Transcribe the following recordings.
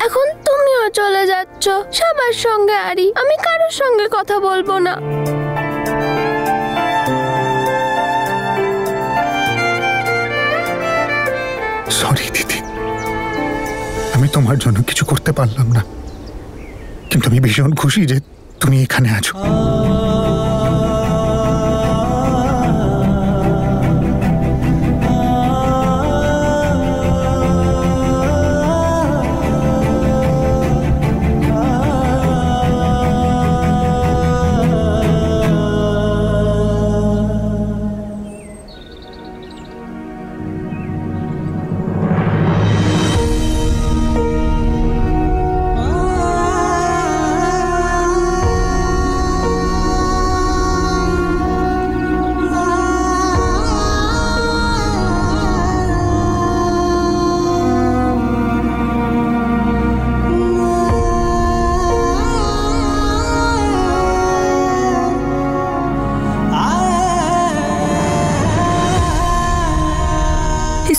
এখন তুমিও চলে যাচ্ছ সবার সঙ্গে। আরি, আমি কারোর সঙ্গে কথা বলবো না। সরি দিদি, আমি তোমার জন্য কিছু করতে পারলাম না, কিন্তু আমি ভীষণ খুশি যে তুমি এখানে আছো।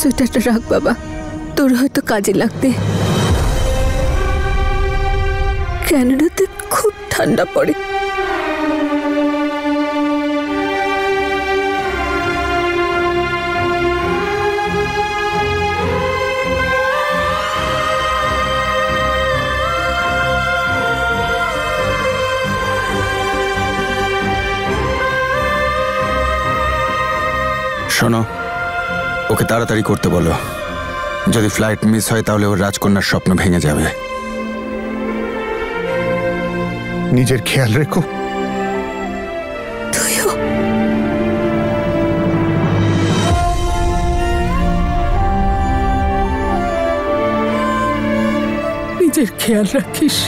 সোয়েটারটা রাখ বাবা, তোর হয়তো কাজে লাগবে। ক্যানাডাতে খুব ঠান্ডা পড়ে। শোনো, ওকে তাড়াতাড়ি করতে বলো। যদি ফ্লাইট মিস হয় তাহলে ওর রাজকন্যার স্বপ্ন ভেঙে যাবে। নিজের খেয়াল রেখো। তুইও। নিজের খেয়াল রাখিস।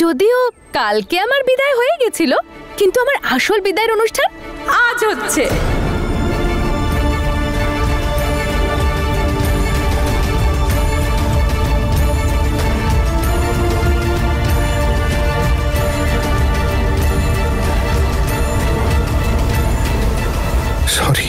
যদিও কালকে আমার বিদায় হয়ে গেছিল, কিন্তু আমার আসল বিদায়ের অনুষ্ঠান আজ হচ্ছে। সরি।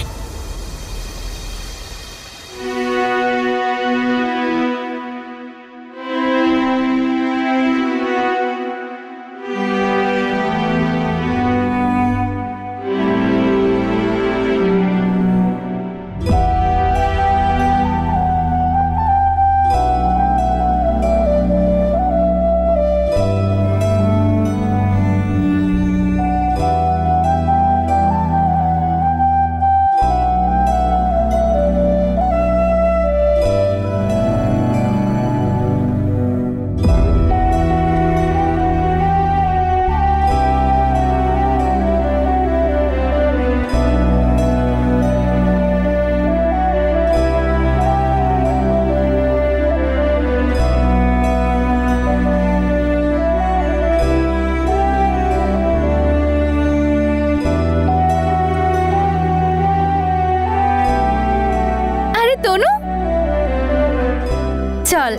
চল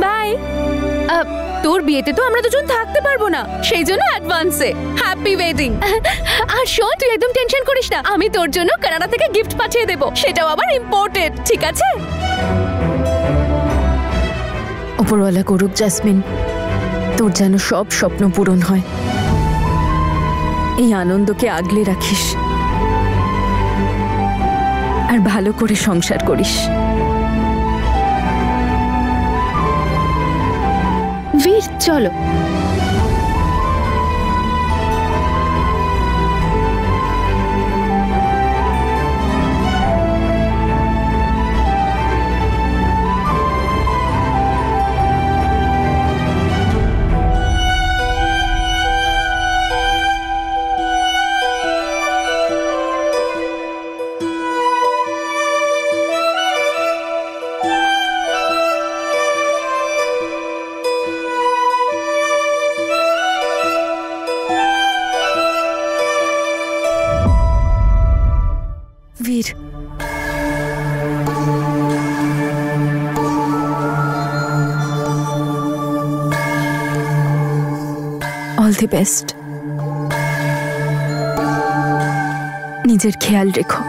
বাই। তোর বিয়েতে তো আমরা দুজন থাকতে পারবো না, সেই জন্য অ্যাডভান্সে হ্যাপি ওয়েডিং। আর শোন, তুই একদম টেনশন করিস না, আমি তোর জন্য কানাডা থেকে গিফট পাঠিয়ে দেবো, সেটাও আবার ইম্পোর্টেড, ঠিক আছে? উপরওয়ালা করুক জাসমিন, তোর যেন সব স্বপ্ন পূরণ হয়। এই আনন্দকে আগলে রাখিস আর ভালো করে সংসার করিস। বীর, চলো। বীর, অল দি বেস্ট। নিজের খেয়াল রেখো।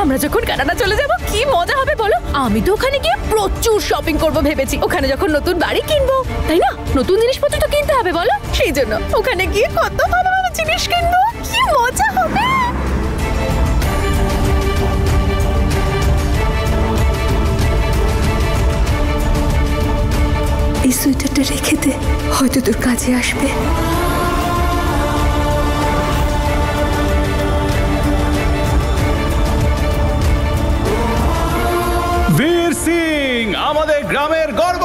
আমরা যখন কানাডা চলে যাব কি মজা হবে বলো। আমি তো ওখানে গিয়ে প্রচুর শপিং করব ভেবেছি। ওখানে যখন নতুন বাড়ি কিনবো, তাই না, নতুন জিনিসপত্র তো কিনতে হবে বলো। সেই জন্য ওখানে গিয়ে কত ভালো ভালো জিনিস কিনবো, কি মজা হবে। এই সোয়েটারটা রেখে দে, হয়তো তোর কাজে আসবে। বীর সিং আমাদের গ্রামের গর্ব।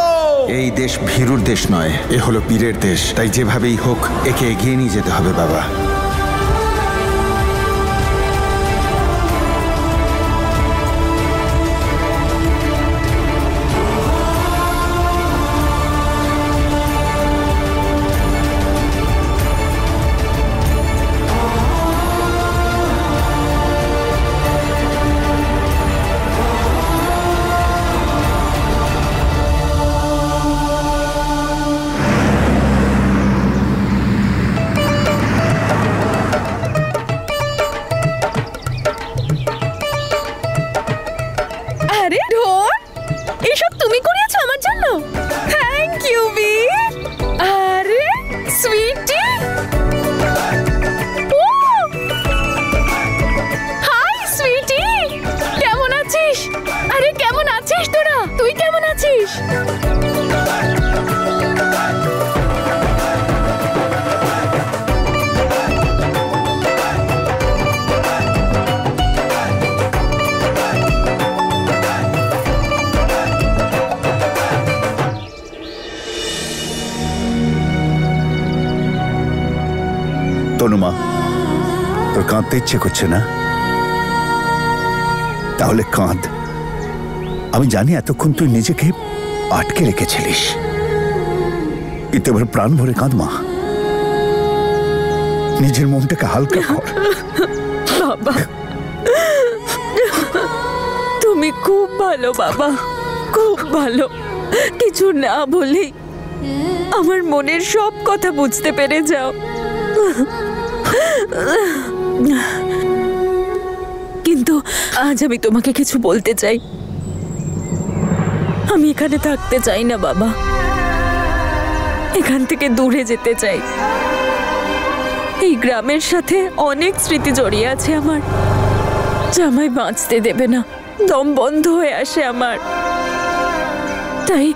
এই দেশ ভীরুর দেশ নয়, এ হলো বীরের দেশ। তাই যেভাবেই হোক একে এগিয়ে নিয়ে যেতে হবে বাবা। আরে ঢোল, এসব তুমি করিয়েছো আমার জন্য? থ্যাংক ইউ বীর। আরে সুইটি, ও হাই সুইটি, কেমন আছিস? আরে কেমন আছিস তোরা? তুই কেমন আছিস? তনুমা, তোর কাঁদতে ইচ্ছে করছে না? তাহলে কাঁদ। আমি জানি এতক্ষণ তুই নিজেকে আটকে রেখেছিলিস, কিন্তু এবার প্রাণ ভরে কাঁদ মা। নিজের মনটাকে হালকা কর। বাবা, তুমি খুব ভালো বাবা, খুব ভালো। কিছু না বলেই আমার মনের সব কথা বুঝতে পেরে যাও। কিন্তু আজ আমি তোমাকে কিছু বলতে চাই। আমি এখানে থাকতে চাই না বাবা, এখান থেকে দূরে যেতে চাই। এই গ্রামের সাথে অনেক স্মৃতি জড়িয়ে আছে আমার, যা আমায় বাঁচতে দেবে না, দম বন্ধ হয়ে আসে আমার। তাই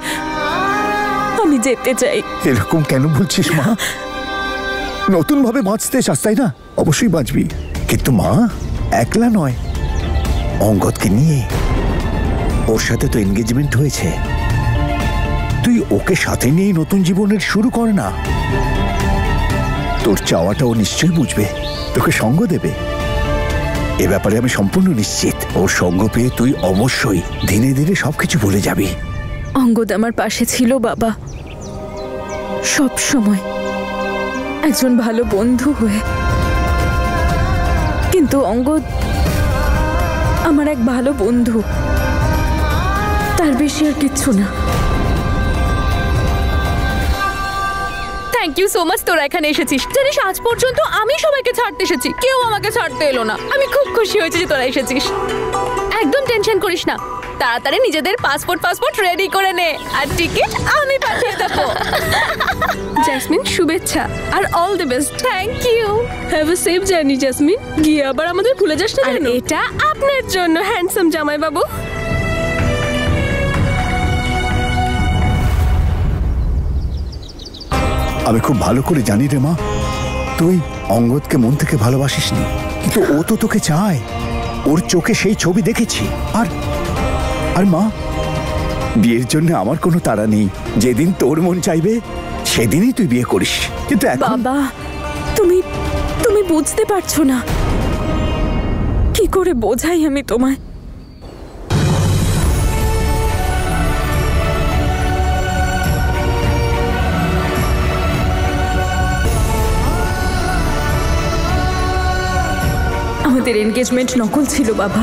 আমি যেতে চাই। এরকম কেন বলছিস মা? নতুন ভাবে বাঁচতে চাস তাই না? অবশ্যই বাঁচবি, কিন্তু মা একলা নয়, অঙ্গদকে নিয়ে। ওর সাথে তো এনগেজমেন্ট হয়েছে, তুই ওকে সাথে নিয়ে নতুন জীবনের শুরু কর না। তোর চাওয়াটা ও নিশ্চয়ই বুঝবে, তোকে সঙ্গ দেবে। এ ব্যাপারে আমি সম্পূর্ণ নিশ্চিত। ওর সঙ্গ পেয়ে তুই অবশ্যই ধীরে ধীরে সবকিছু ভুলে যাবি। অঙ্গদ আমার পাশে ছিল বাবা, সব সময় একজন ভালো বন্ধু হয়ে। কিন্তু অঙ্গদ আমার এক ভালো বন্ধু, তার বেশি আর কিচ্ছু না। থ্যাংক ইউ সো মাচ তোরা এখানে এসেছিস। জানিস আজ পর্যন্ত আমি সবাইকে ছাড়তে এসেছি, কেউ আমাকে ছাড়তে এলো না। আমি খুব খুশি হয়েছি যে তোরা এসেছিস। একদম টেনশন করিস না, তাড়াতাড়ি নিজেদের পাসপোর্ট রেডি করে নে, আর টিকিট আমি পাঠিয়ে দেবো। জেসমিন, শুভেচ্ছা আর all the best. Thank you. Have a safe journey Jesmin. গিয়ে আবার আমাদের ভুলে যাস না। আর যেন। এটা আপনার জন্য হ্যান্ডসাম জামাই বাবু। আমি খুব ভালো করে জানি রে মা, তুই অঙ্গদকে মন থেকে ভালোবাসিসনি, কিন্তু ও তো তোকে চায়। ওর চোখে সেই ছবি দেখেছি। আর আর মা, বিয়ের জন্য আমার কোনো তাড়া নেই। যেদিন তোর মন চাইবে সেদিনই তুই বিয়ে করিস। কিন্তু এখন বাবা, তুমি তুমি বুঝতে পারছো না। কি করে বোঝাই আমি তোমায়? আমাদের এনগেজমেন্ট নকল ছিল বাবা।